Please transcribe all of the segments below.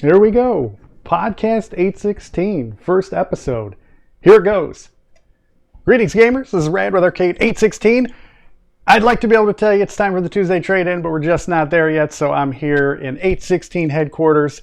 Here we go. Podcast 816, first episode. Here it goes. Greetings, gamers. This is Rad with Arcade816. I'd like to be able to tell you it's time for the Tuesday trade-in, but we're just not there yet, so I'm here in 816 headquarters.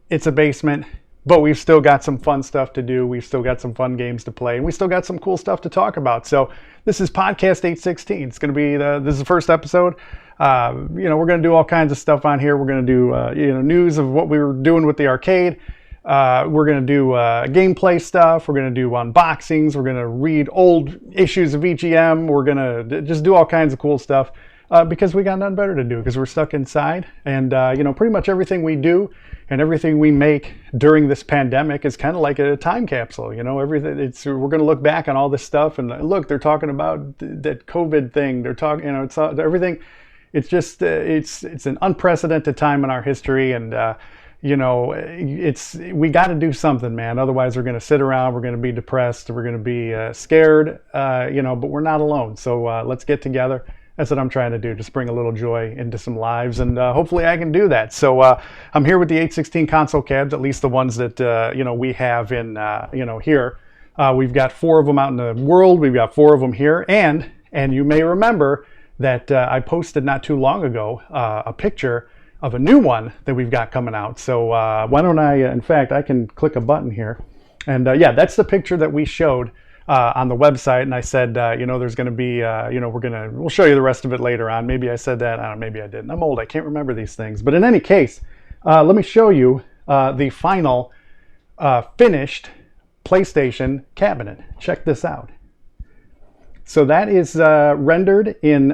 It's a basement, but we've still got some fun stuff to do. We've still got some fun games to play, and we still got some cool stuff to talk about. So this is Podcast 816. It's going to be this is the first episode. We're going to do all kinds of stuff on here. We're going to do news of what we were doing with the arcade. We're going to do gameplay stuff. We're going to do unboxings. We're going to read old issues of EGM. We're going to just do all kinds of cool stuff because we got nothing better to do because we're stuck inside. And, pretty much everything we do and everything we make during this pandemic is kind of like a time capsule. Everything. We're going to look back on all this stuff and look, they're talking about that COVID thing. They're talking, it's everything. It's just, it's an unprecedented time in our history, and we got to do something, man. Otherwise, we're going to sit around, we're going to be depressed, we're going to be scared, but we're not alone. So let's get together. That's what I'm trying to do, just bring a little joy into some lives, and hopefully I can do that. So I'm here with the 816 console cabs, at least the ones that we have in here. We've got 4 of them out in the world. We've got 4 of them here, and you may remember that I posted not too long ago a picture of a new one that we've got coming out. So why don't I, in fact, I can click a button here. And that's the picture that we showed on the website. And I said, there's going to be, we'll show you the rest of it later on. Maybe I said that, I don't know, maybe I didn't. I'm old, I can't remember these things. But in any case, let me show you the final finished PlayStation cabinet. Check this out. So that is rendered in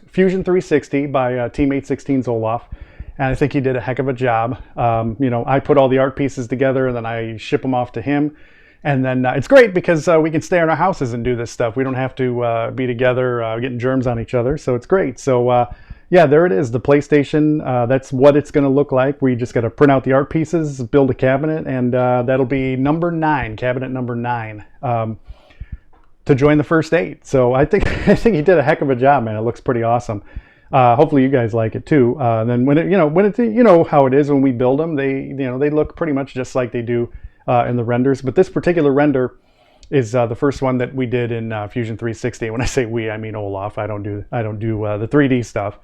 Fusion 360 by Team 816's Olaf, and I think he did a heck of a job. I put all the art pieces together and then I ship them off to him, and then it's great because we can stay in our houses and do this stuff. We don't have to be together getting germs on each other, so it's great. So there it is, the PlayStation. That's what it's going to look like. We just got to print out the art pieces, build a cabinet, and that'll be number 9, cabinet number 9. To join the first 8. So I think he did a heck of a job, man. It looks pretty awesome. Hopefully you guys like it too. Then when how it is when we build them, they look pretty much just like they do in the renders. But this particular render is the first one that we did in Fusion 360. When I say we, I mean Olaf. I don't do the 3D stuff.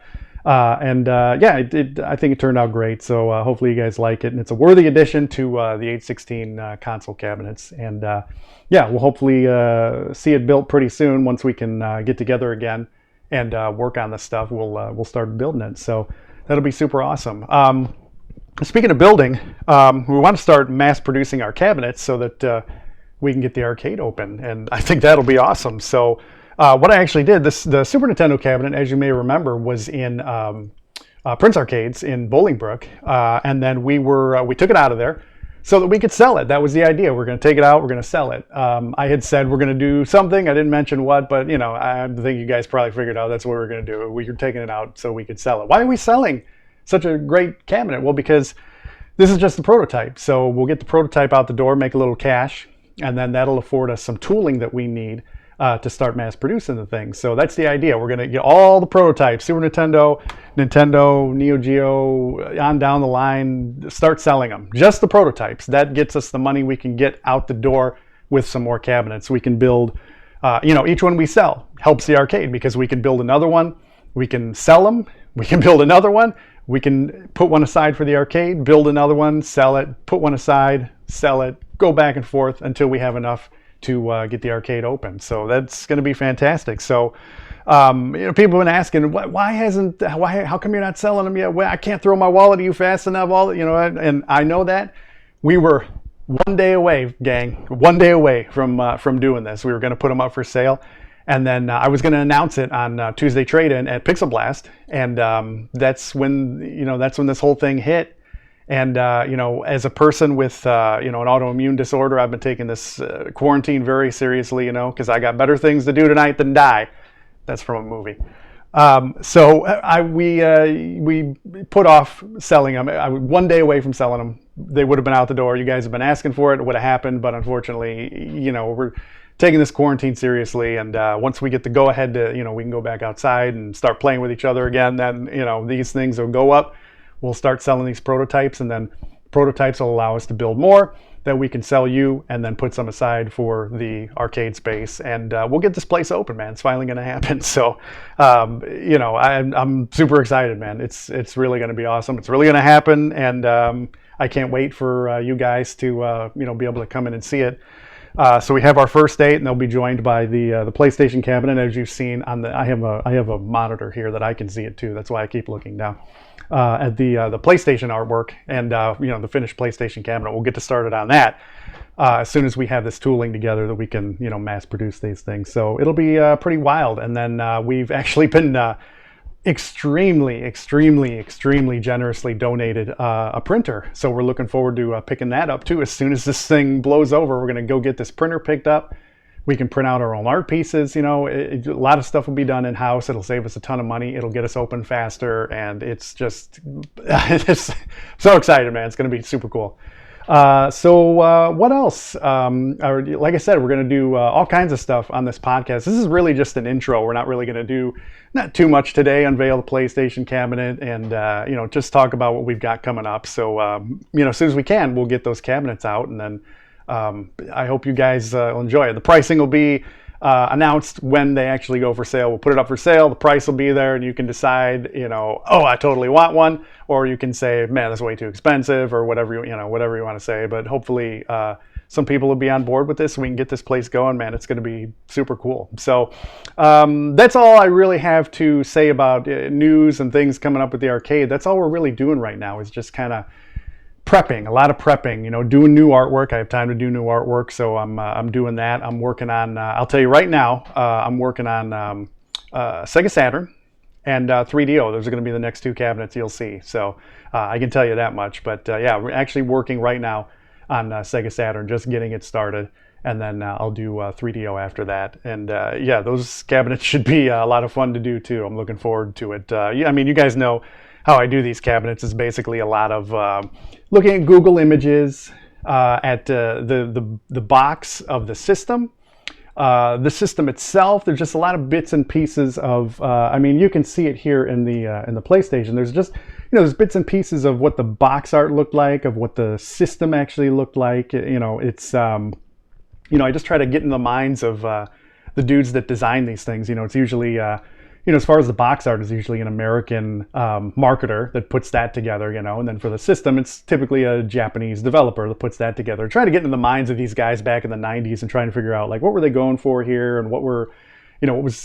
I think it turned out great. So hopefully you guys like it, and it's a worthy addition to the 816 console cabinets. And we'll hopefully see it built pretty soon. Once we can get together again and work on this stuff, we'll start building it. So that'll be super awesome. Speaking of building, we want to start mass producing our cabinets so that we can get the arcade open, and I think that'll be awesome. So what I actually did, the Super Nintendo cabinet, as you may remember, was in Prince Arcades in Bolingbrook, and then we took it out of there so that we could sell it. That was the idea. We're going to take it out, we're going to sell it. I had said we're going to do something. I didn't mention what, but I think you guys probably figured out that's what we're going to do. We were taking it out so we could sell it. Why are we selling such a great cabinet? Well, because this is just the prototype. So we'll get the prototype out the door, make a little cash, and then that'll afford us some tooling that we need to start mass producing the thing. So that's the idea. We're going to get all the prototypes, Super Nintendo, Neo Geo, on down the line, start selling them. Just the prototypes. That gets us the money we can get out the door with some more cabinets. We can build, each one we sell helps the arcade because we can build another one. We can sell them. We can build another one. We can put one aside for the arcade, build another one, sell it, put one aside, sell it, go back and forth until we have enough to get the arcade open. So that's going to be fantastic. So people have been asking, how come you're not selling them yet? Well, I can't throw my wallet at you fast enough. And I know that we were one day away, gang, one day away from doing this. We were going to put them up for sale, and then I was going to announce it on Tuesday Trade-In at Pixel Blast, and that's when this whole thing hit. And, as a person with, an autoimmune disorder, I've been taking this quarantine very seriously, because I got better things to do tonight than die. That's from a movie. We put off selling them. I was one day away from selling them. They would have been out the door. You guys have been asking for it. It would have happened. But unfortunately, we're taking this quarantine seriously. And once we get the go ahead to, we can go back outside and start playing with each other again, then, these things will go up. We'll start selling these prototypes and then prototypes will allow us to build more that we can sell you, and then put some aside for the arcade space, and we'll get this place open, man. It's finally going to happen. So, I'm super excited, man. It's really going to be awesome. It's really going to happen, and I can't wait for you guys to be able to come in and see it. So we have our first date, and they'll be joined by the PlayStation cabinet, as you've seen on the. I have a monitor here that I can see it too. That's why I keep looking down at the PlayStation artwork and the finished PlayStation cabinet. We'll get to started on that as soon as we have this tooling together that we can mass produce these things. So it'll be pretty wild. And then we've actually been extremely generously donated a printer. So we're looking forward to picking that up too. As soon as this thing blows over, we're going to go get this printer picked up. We can print out our own art pieces. A lot of stuff will be done in-house. It'll save us a ton of money. It'll get us open faster. And it's just, it's so excited, man. It's going to be super cool. So what else? Like I said, we're going to do all kinds of stuff on this podcast. This is really just an intro. We're not really going to do not too much today, unveil the PlayStation cabinet, and just talk about what we've got coming up. So as soon as we can, we'll get those cabinets out, and then I hope you guys will enjoy it. The pricing will be announced when they actually go for sale. We'll put it up for sale. The price will be there, and you can decide, I totally want one, or you can say, man, that's way too expensive, or whatever you want to say. But hopefully, some people will be on board with this, so we can get this place going. Man, it's going to be super cool. So that's all I really have to say about news and things coming up with the arcade. That's all we're really doing right now, is just kind of prepping, a lot of prepping, doing new artwork. I have time to do new artwork, so I'm doing that. I'm working on, I'll tell you right now, I'm working on Sega Saturn and 3DO. Those are going to be the next two cabinets you'll see. So I can tell you that much. But yeah, we're actually working right now on Sega Saturn, just getting it started. And then I'll do 3DO after that. And yeah, those cabinets should be a lot of fun to do too. I'm looking forward to it. You guys know how I do these cabinets is basically a lot of looking at Google images, at the box of the system itself. There's just a lot of bits and pieces of. You can see it here in the PlayStation. There's just there's bits and pieces of what the box art looked like, of what the system actually looked like. It's I just try to get in the minds of the dudes that design these things. It's usually. As far as the box art is usually an American marketer that puts that together, and then for the system, it's typically a Japanese developer that puts that together. Trying to get into the minds of these guys back in the 90s and trying to figure out, like, what were they going for here, and what was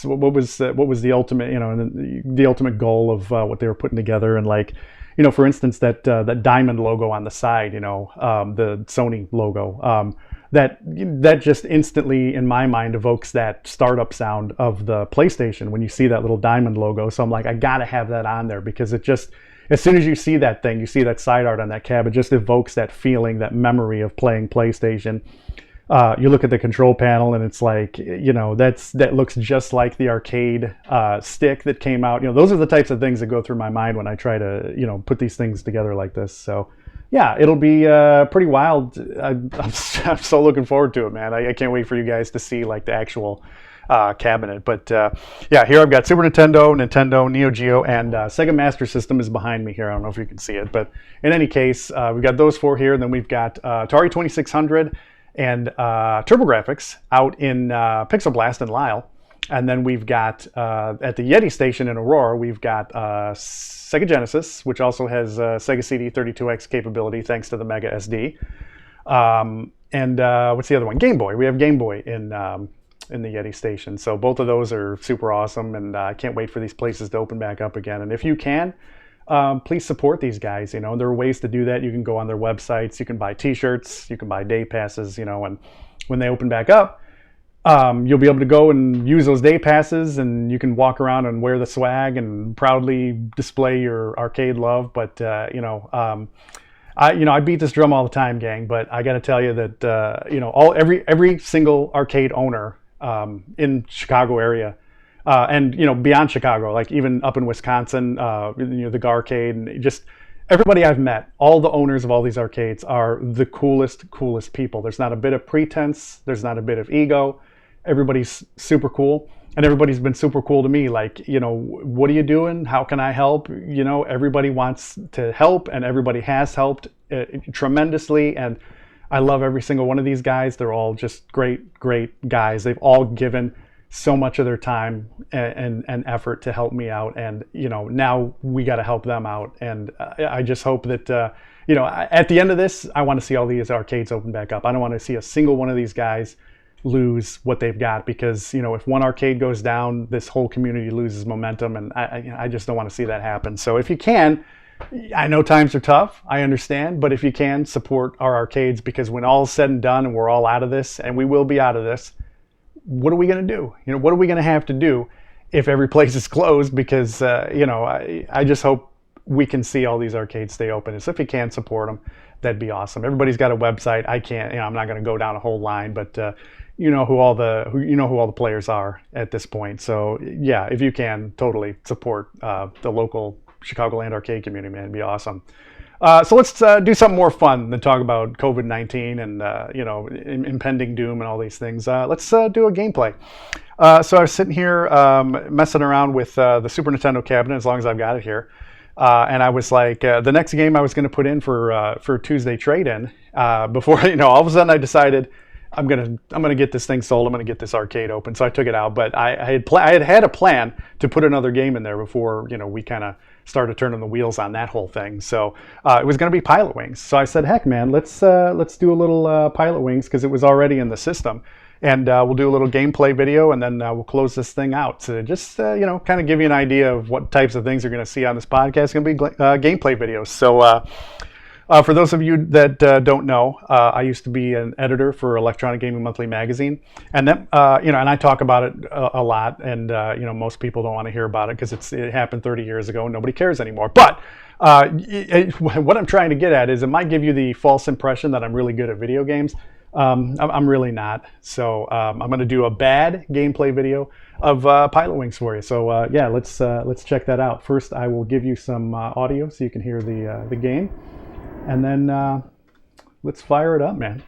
the ultimate, the ultimate goal of what they were putting together. And like, for instance, that diamond logo on the side, the Sony logo, that just instantly in my mind evokes that startup sound of the PlayStation when you see that little diamond logo. So I'm like, I gotta have that on there, because it just, as soon as you see that thing, you see that side art on that cab, it just evokes that feeling, that memory of playing PlayStation. You look at the control panel and it's like, that looks just like the arcade stick that came out. Those are the types of things that go through my mind when I try to, put these things together like this. So yeah, it'll be pretty wild. I'm so looking forward to it, man. I can't wait for you guys to see like the actual cabinet. But yeah, here I've got Super Nintendo, Neo Geo, and Sega Master System is behind me here. I don't know if you can see it, but in any case, we've got those four here. And then we've got Atari 2600 and TurboGrafx out in Pixel Blast in Lisle. And then we've got, at the Yeti station in Aurora, we've got Sega Genesis, which also has Sega CD 32X capability thanks to the Mega SD. And what's the other one? Game Boy. We have Game Boy in the Yeti station. So both of those are super awesome, and I can't wait for these places to open back up again. And if you can, please support these guys. There are ways to do that. You can go on their websites. You can buy T-shirts. You can buy day passes. And when they open back up, you'll be able to go and use those day passes, and you can walk around and wear the swag and proudly display your arcade love. But I beat this drum all the time, gang. But I got to tell you that every single arcade owner in Chicago area, and beyond Chicago, like even up in Wisconsin, the Garcade, and just everybody I've met, all the owners of all these arcades are the coolest people. There's not a bit of pretense. There's not a bit of ego. Everybody's super cool. And everybody's been super cool to me. Like, what are you doing? How can I help? Everybody wants to help, and everybody has helped tremendously. And I love every single one of these guys. They're all just great, great guys. They've all given so much of their time and effort to help me out. And, now we got to help them out. And I just hope that, at the end of this, I want to see all these arcades open back up. I don't want to see a single one of these guys lose what they've got, because if one arcade goes down, this whole community loses momentum, and I just don't want to see that happen. So if you can, I know times are tough, I understand, but if you can, support our arcades, because when all is said and done and we're all out of this, and we will be out of this, what are we going to do? What are we going to have to do if every place is closed? Because I just hope we can see all these arcades stay open. And so if you can support them, that'd be awesome. Everybody's got a website. I can't, I'm not going to go down a whole line, but who all the players are at this point. So yeah, if you can, totally support the local Chicagoland arcade community, man, it'd be awesome. So let's do something more fun than talk about COVID-19 and impending doom and all these things. Let's do a gameplay. So I was sitting here messing around with the Super Nintendo cabinet, as long as I've got it here. And I was like, the next game I was going to put in for Tuesday trade-in, before all of a sudden I decided I'm gonna get this thing sold. I'm gonna get this arcade open. So I took it out, but I had a plan to put another game in there before we kind of started turning the wheels on that whole thing. So it was gonna be Pilotwings. So I said, heck, man, let's do a little Pilotwings, because it was already in the system, and we'll do a little gameplay video, and then we'll close this thing out. So just kind of give you an idea of what types of things you're gonna see on this podcast. It's gonna be gameplay videos. So. For those of you that don't know, I used to be an editor for Electronic Gaming Monthly magazine, and that and I talk about it a lot, and most people don't want to hear about it because it happened 30 years ago and nobody cares anymore. But what I'm trying to get at is it might give you the false impression that I'm really good at video games. I'm really not. So I'm going to do a bad gameplay video of Pilotwings for you. So yeah, let's check that out. First, I will give you some audio so you can hear the game. And then let's fire it up, man.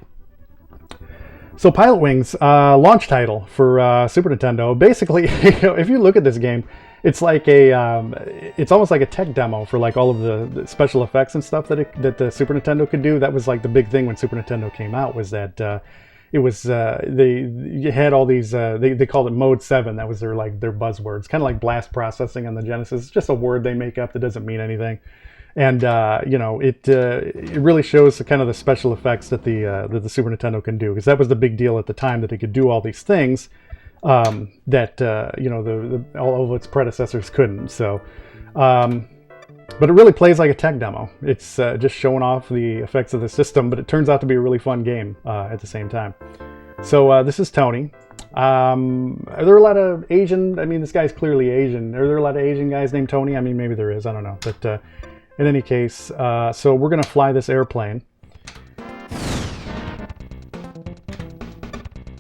So Pilotwings, launch title for Super Nintendo. Basically, if you look at this game, it's like it's almost like a tech demo for like all of the special effects and stuff that the Super Nintendo could do. That was like the big thing when Super Nintendo came out, was that it was you had all these they called it Mode 7. That was their buzzwords, kind of like blast processing on the Genesis. It's just a word they make up that doesn't mean anything. And it really shows the kind of the special effects that the Super Nintendo can do, because that was the big deal at the time, that it could do all these things that all of its predecessors couldn't. So, but it really plays like a tech demo. It's just showing off the effects of the system, but it turns out to be a really fun game at the same time. So this is Tony. Are there a lot of Asian? I mean, this guy's clearly Asian. Are there a lot of Asian guys named Tony? I mean, maybe there is. I don't know, but. In any case, so we're going to fly this airplane.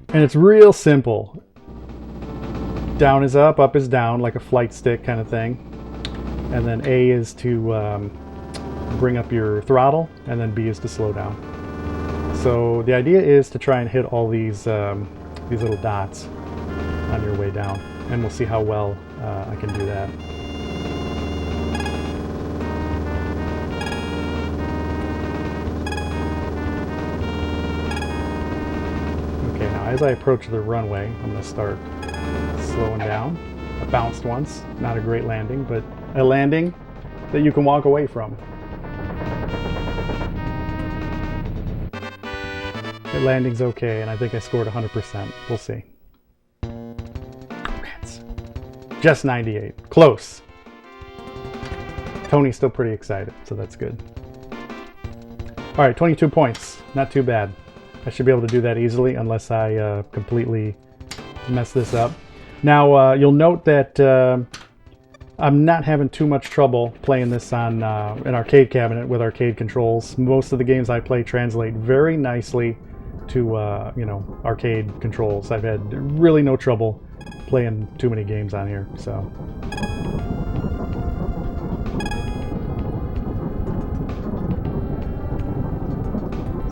And it's real simple. Down is up is down, like a flight stick kind of thing. And then A is to bring up your throttle, and then B is to slow down. So the idea is to try and hit all these little dots on your way down. And we'll see how well I can do that. As I approach the runway, I'm going to start slowing down. I bounced once, not a great landing, but a landing that you can walk away from. The landing's okay, and I think I scored 100%. We'll see. Congrats. Just 98. Close. Tony's still pretty excited, so that's good. All right, 22 points. Not too bad. I should be able to do that easily, unless I completely mess this up. Now, you'll note that I'm not having too much trouble playing this on an arcade cabinet with arcade controls. Most of the games I play translate very nicely to arcade controls. I've had really no trouble playing too many games on here. So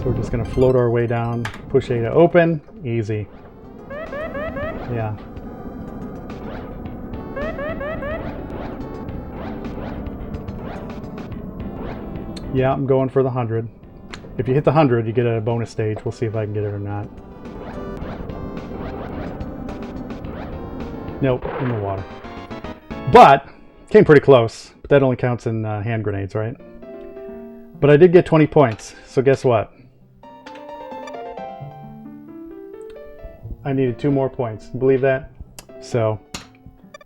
we're just going to float our way down, push A to open, easy. Yeah. Yeah, I'm going for the 100. If you hit the 100, you get a bonus stage. We'll see if I can get it or not. Nope, in the water. But, came pretty close. But that only counts in hand grenades, right? But I did get 20 points, so guess what? I needed 2 more points. Believe that? So,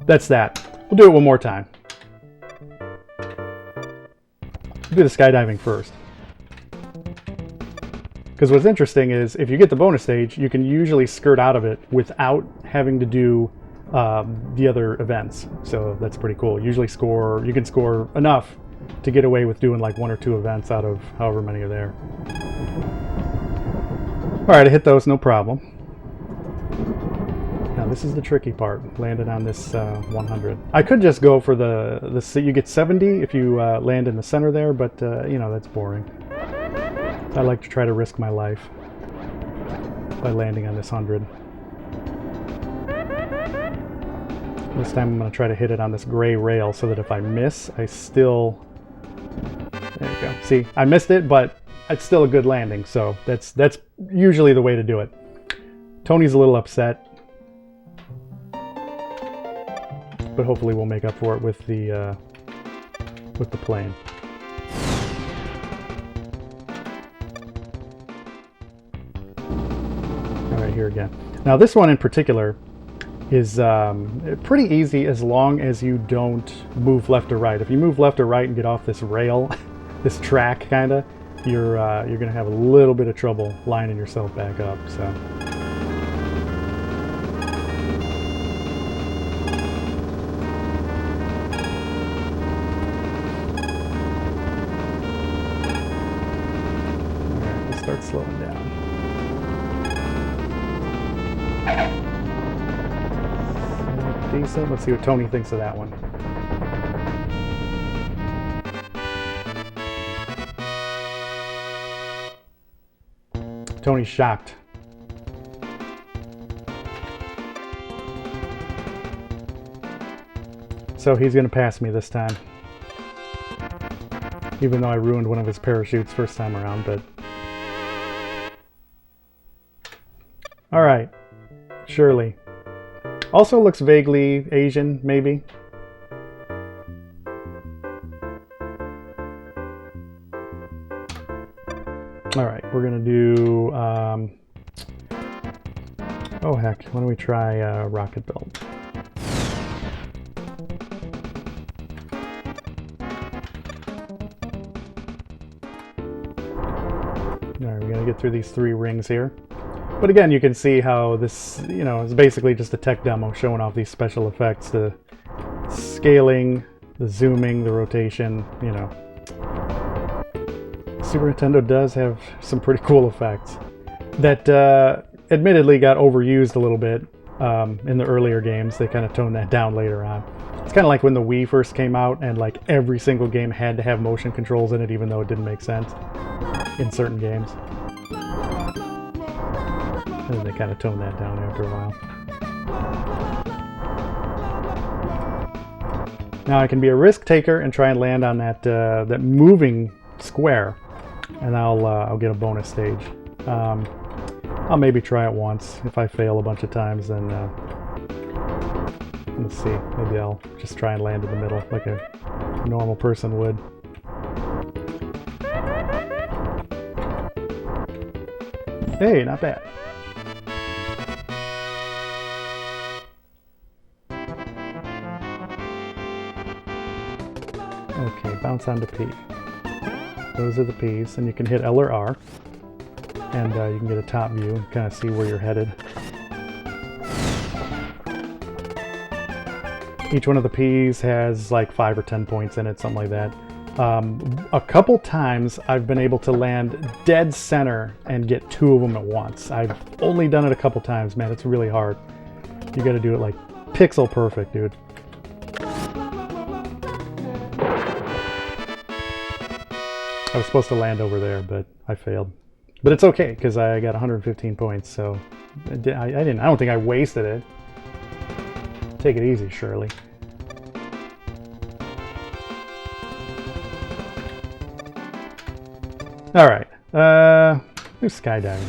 that's that. We'll do it one more time. Do the skydiving first. Because what's interesting is, if you get the bonus stage, you can usually skirt out of it without having to do the other events. So that's pretty cool. Usually you can score enough to get away with doing like 1 or 2 events out of however many are there. Alright, I hit those, no problem. Now this is the tricky part, landed on this 100. I could just go for you get 70 if you land in the center there, but you know, that's boring. I like to try to risk my life by landing on this 100. This time I'm going to try to hit it on this gray rail so that if I miss, I still... There you go. See, I missed it, but it's still a good landing, so that's usually the way to do it. Tony's a little upset, but hopefully we'll make up for it with the plane. All right, here again. Now this one in particular is pretty easy as long as you don't move left or right. If you move left or right and get off this rail, this track kinda, you're gonna have a little bit of trouble lining yourself back up. So. Alright, we'll start slowing down. Decent. Let's see what Tony thinks of that one. Tony's shocked. So he's going to pass me this time. Even though I ruined one of his parachutes first time around, but... Alright. Shirley. Also looks vaguely Asian, maybe. Alright, we're gonna do, oh heck, why don't we try rocket build? Alright, we're gonna get through these 3 rings here. But again, you can see how this, you know, is basically just a tech demo showing off these special effects, the scaling, the zooming, the rotation, you know. Super Nintendo does have some pretty cool effects that admittedly got overused a little bit in the earlier games. They kind of toned that down later on. It's kind of like when the Wii first came out and like every single game had to have motion controls in it, even though it didn't make sense in certain games. And then they kind of toned that down after a while. Now I can be a risk taker and try and land on that that moving square, and I'll get a bonus stage. I'll maybe try it once. If I fail a bunch of times, then let's see. Maybe I'll just try and land in the middle like a normal person would. Hey, not bad. Okay, bounce onto P. Those are the P's, and you can hit L or R, and you can get a top view and kind of see where you're headed. Each one of the P's has like 5 or 10 points in it, something like that. A couple times I've been able to land dead center and get 2 of them at once. I've only done it a couple times, man. It's really hard. You got to do it like pixel perfect, dude. I was supposed to land over there, but I failed. But it's okay, because I got 115 points, so I don't think I wasted it. Take it easy, Shirley. All right. Do skydiving.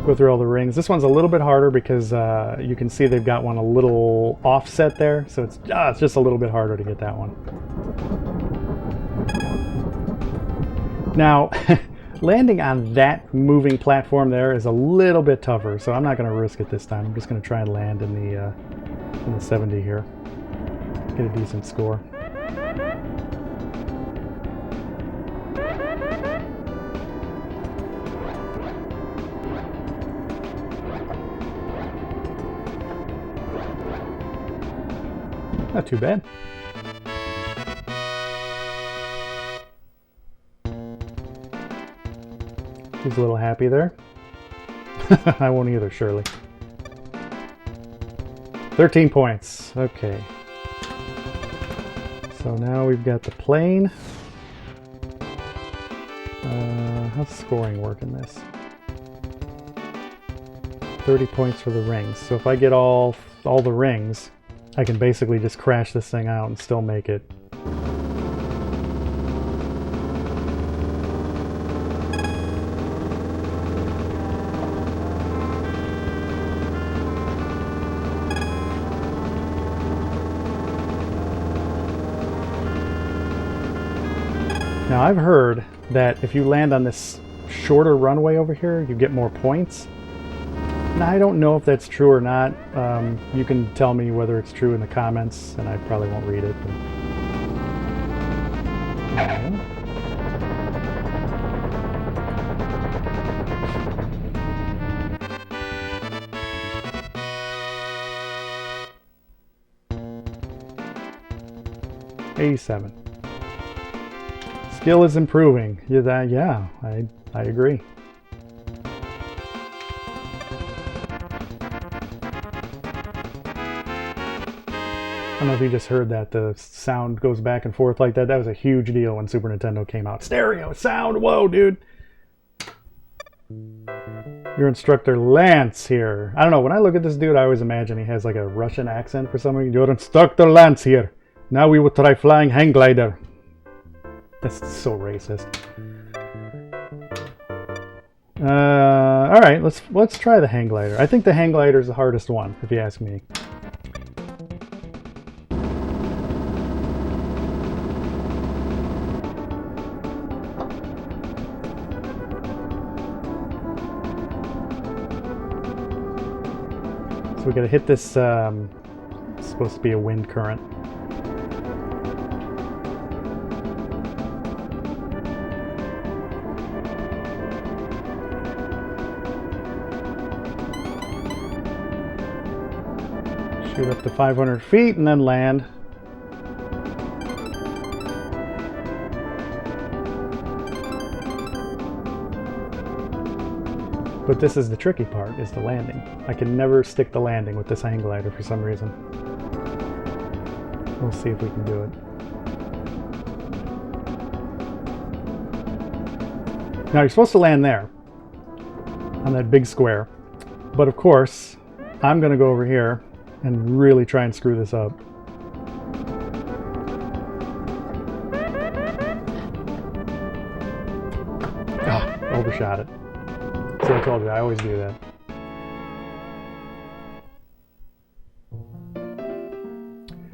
Go through all the rings. This one's a little bit harder because you can see they've got one a little offset there, so it's just a little bit harder to get that one. Now, landing on that moving platform there is a little bit tougher, so I'm not going to risk it this time. I'm just going to try and land in the 70 here. Get a decent score. Not too bad. He's a little happy there. I won't either, Shirley. 13 points. Okay. So now we've got the plane. How's scoring work in this? 30 points for the rings. So if I get all the rings, I can basically just crash this thing out and still make it. Now I've heard that if you land on this shorter runway over here, you get more points. Now, I don't know if that's true or not. You can tell me whether it's true in the comments, and I probably won't read it. But... $87. Skill is improving. Yeah, I agree. I don't know if you just heard that. The sound goes back and forth like that. That was a huge deal when Super Nintendo came out. Stereo sound, whoa, dude. Your instructor Lance here. I don't know, when I look at this dude, I always imagine he has like a Russian accent for some reason. Your instructor Lance here. Now we will try flying hang glider. That's so racist. All right, let's try the hang glider. I think the hang glider is the hardest one, if you ask me. So we gotta hit this. It's supposed to be a wind current. Shoot up to 500 feet and then land. But this is the tricky part, is the landing. I can never stick the landing with this hang glider for some reason. We'll see if we can do it. Now you're supposed to land there, on that big square. But of course, I'm gonna go over here and really try and screw this up. Overshot it. See, I told you, I always do that.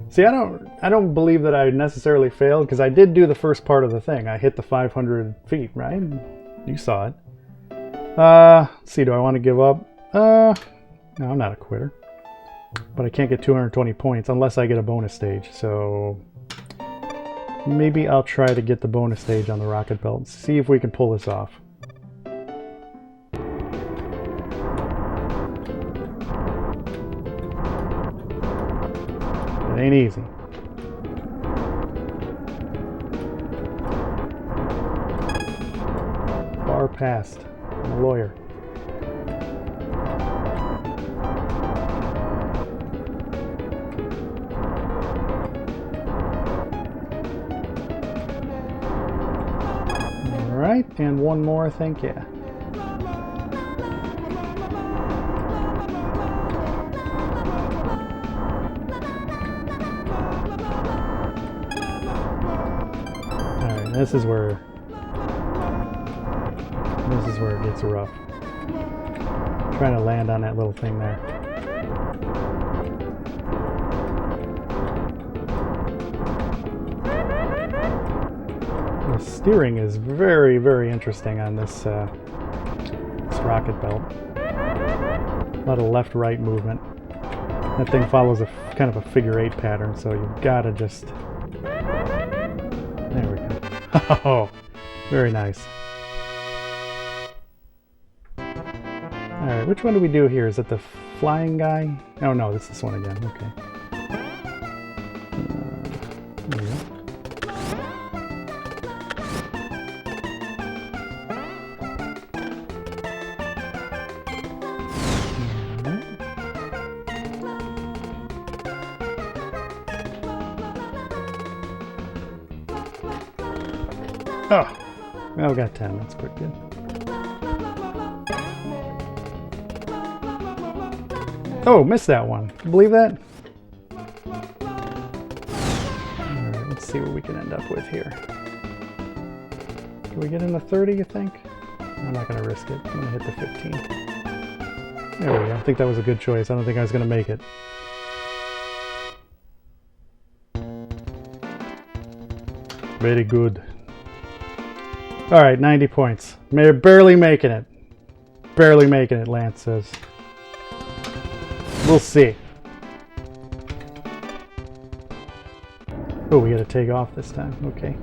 See, I don't believe that I necessarily failed, because I did do the first part of the thing. I hit the 500 feet, right? You saw it. Let's see, do I want to give up? No, I'm not a quitter. But I can't get 220 points unless I get a bonus stage, so maybe I'll try to get the bonus stage on the rocket belt and see if we can pull this off. It ain't easy. Bar passed. I'm a lawyer. Alright, and one more, I think, yeah. This is where it gets rough. Trying to land on that little thing there. The steering is very, very interesting on this rocket belt. A lot of left-right movement. That thing follows a kind of a figure-8 pattern, so you've got to just... There we go. Oh, very nice. Alright, which one do we do here? Is it the flying guy? Oh no, it's this one again. Okay. There we go. Oh, well, we got 10. That's pretty good. Oh, missed that one. Can you believe that? Alright, let's see what we can end up with here. Can we get in the 30, you think? I'm not going to risk it. I'm going to hit the 15. There we go. I think that was a good choice. I don't think I was going to make it. Very good. Alright, 90 points. Barely making it. Barely making it, Lance says. We'll see. Oh, we gotta take off this time. Okay.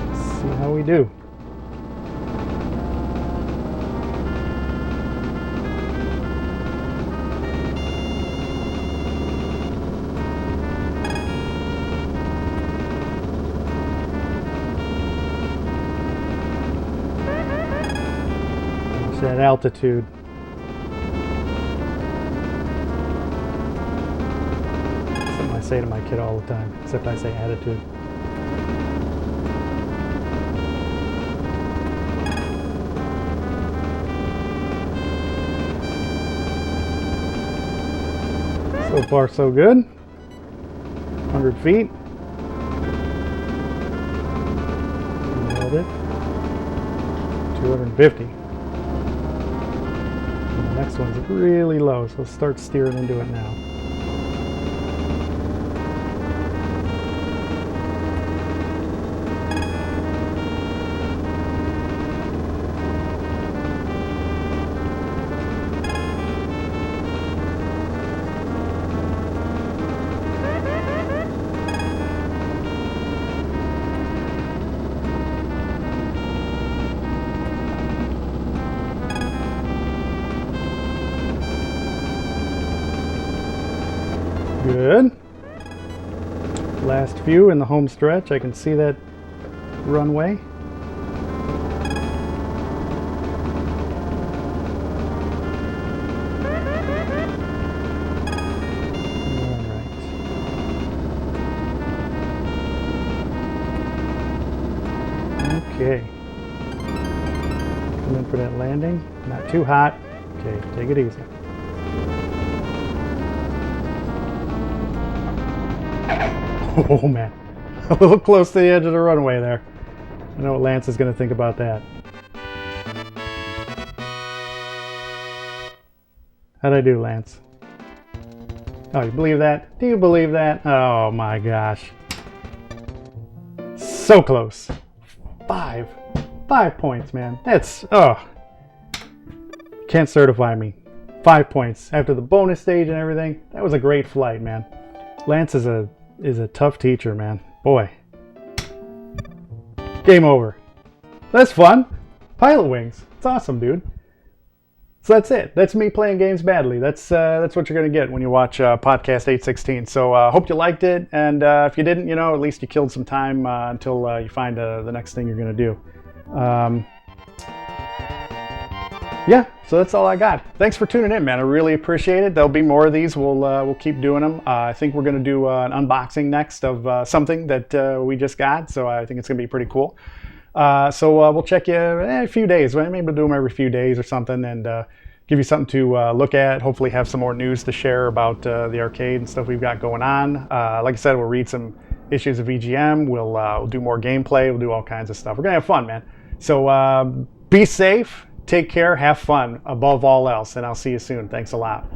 Let's see how we do. That altitude. Something I say to my kid all the time, except I say attitude. So far, so good. 100 feet. Nailed it. 250. Next one's really low, so let's start steering into it now. Good. Last few in the home stretch. I can see that runway. Alright. Okay. Come in for that landing. Not too hot. Okay, take it easy. Oh man, a little close to the edge of the runway there. I know what Lance is going to think about that. How'd I do, Lance? Oh, you believe that? Do you believe that? Oh my gosh. So close. 5 points, man. That's, oh. Can't certify me. 5 points after the bonus stage and everything. That was a great flight, man. Lance is a tough teacher, man. Boy. Game over. That's fun. Pilotwings. It's awesome, dude. So that's it. That's me playing games badly. That's what you're going to get when you watch Podcast816. So hope you liked it. And if you didn't, at least you killed some time until you find the next thing you're going to do. Yeah, so that's all I got. Thanks for tuning in, man. I really appreciate it. There'll be more of these. We'll keep doing them. I think we're going to do an unboxing next of something that we just got. So I think it's going to be pretty cool. So we'll check you in a few days. Maybe we'll do them every few days or something. And give you something to look at. Hopefully have some more news to share about the arcade and stuff we've got going on. Like I said, we'll read some issues of EGM. We'll do more gameplay. We'll do all kinds of stuff. We're going to have fun, man. So be safe, take care, have fun above all else, and I'll see you soon. Thanks a lot.